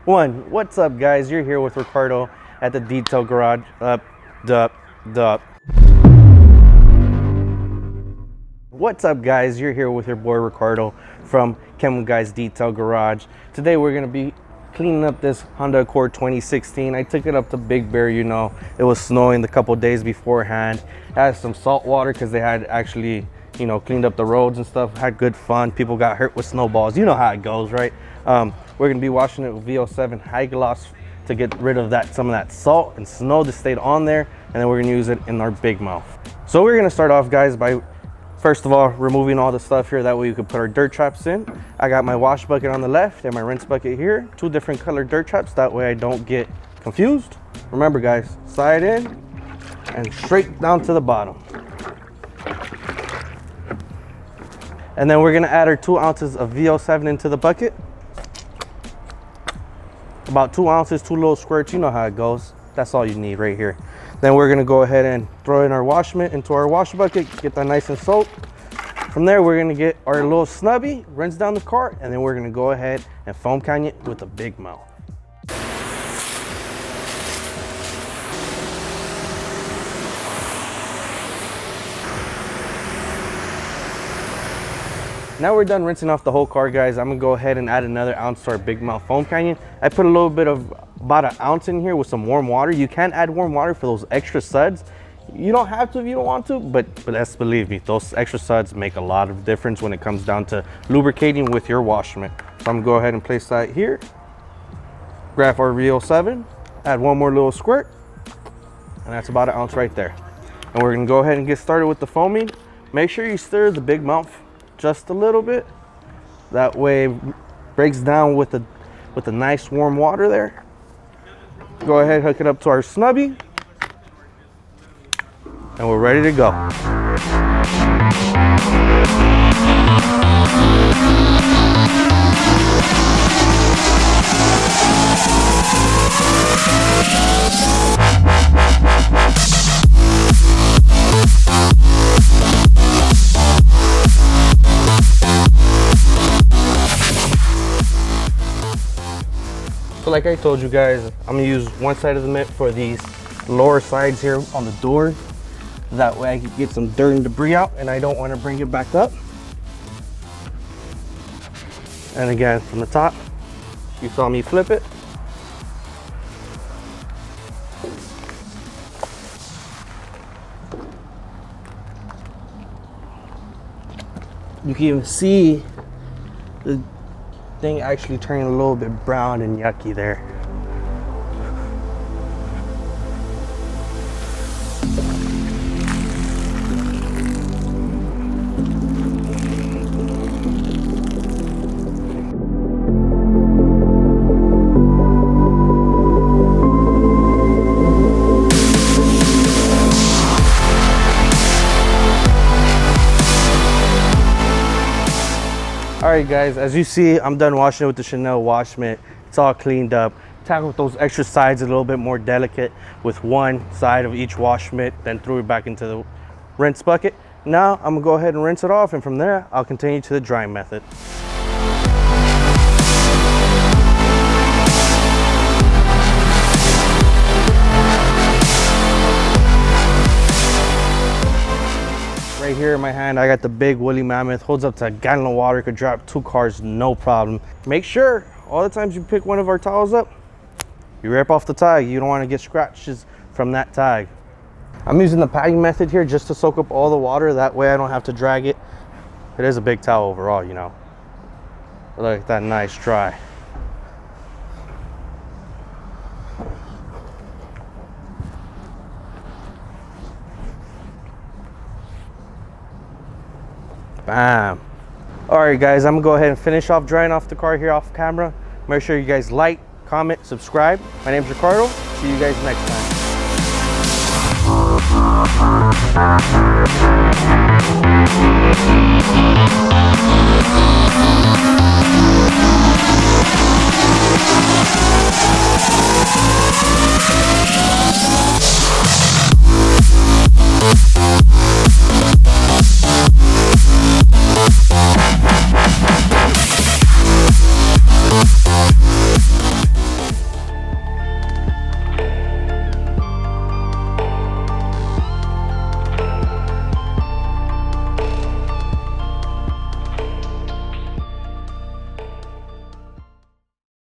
one. What's up, guys? You're here with Ricardo at the detail garage. What's up, guys? You're here with your boy Ricardo from Chemical Guys Detail Garage. Today we're gonna be cleaning up this Honda Accord 2016. I took it up to Big Bear. You know, it was snowing the couple days beforehand. Had some salt water because they had actually, you know, cleaned up the roads and stuff. Had good fun. People got hurt with snowballs. You know how it goes, right? We're gonna be washing it with VO7 high gloss to get rid of some of that salt and snow that stayed on there, and then we're gonna use it in our big mouth. So we're gonna start off, guys, by first of all removing all the stuff here. That way you can put our dirt traps in. I got my wash bucket on the left and my rinse bucket here. Two different colored dirt traps. That way I don't get confused. Remember, guys, side in and straight down to the bottom. And then we're gonna add our 2 ounces of VO7 into the bucket. About 2 ounces, 2 little squirts, you know how it goes. That's all you need right here. Then we're gonna go ahead and throw in our wash mitt into our wash bucket, get that nice and soaked. From there, we're gonna get our little Snubby, rinse down the cart, and then we're gonna go ahead and foam can it with a big mouth. Now we're done rinsing off the whole car, guys. I'm gonna go ahead and add another ounce to our big mouth foam canyon. I put a little bit of about an ounce in here with some warm water. You can add warm water for those extra suds. You don't have to if you don't want to, but let's believe me, those extra suds make a lot of difference when it comes down to lubricating with your wash mitt. So I'm gonna go ahead and place that here. Grab our VO7, add one more little squirt, and that's about an ounce right there. And we're gonna go ahead and get started with the foaming. Make sure you stir the big mouth just a little bit. That way it breaks down with the nice warm water there. Go ahead, hook it up to our Snubby, and we're ready to go. So like I told you guys, I'm gonna use one side of the mitt for these lower sides here on the door. That way I can get some dirt and debris out, and I don't want to bring it back up. And again, from the top, you saw me flip it. You can even see the thing actually turning a little bit brown and yucky there. Alright, guys, as you see, I'm done washing it with the Chanel wash mitt. It's all cleaned up. Tackled those extra sides a little bit more delicate with one side of each wash mitt, then threw it back into the rinse bucket. Now I'm gonna go ahead and rinse it off, and from there I'll continue to the dry method. Right here in my hand, I got the big woolly mammoth. Holds up to a gallon of water, could drop 2 cars, no problem. Make sure all the times you pick one of our towels up, you rip off the tag. You don't want to get scratches from that tag. I'm using the padding method here just to soak up all the water. That way I don't have to drag it. It is a big towel overall, you know. Look at that, nice dry. Bam. All right, guys, I'm gonna go ahead and finish off drying off the car here off camera. Make sure you guys like, comment, subscribe. My name's Ricardo. See you guys next time.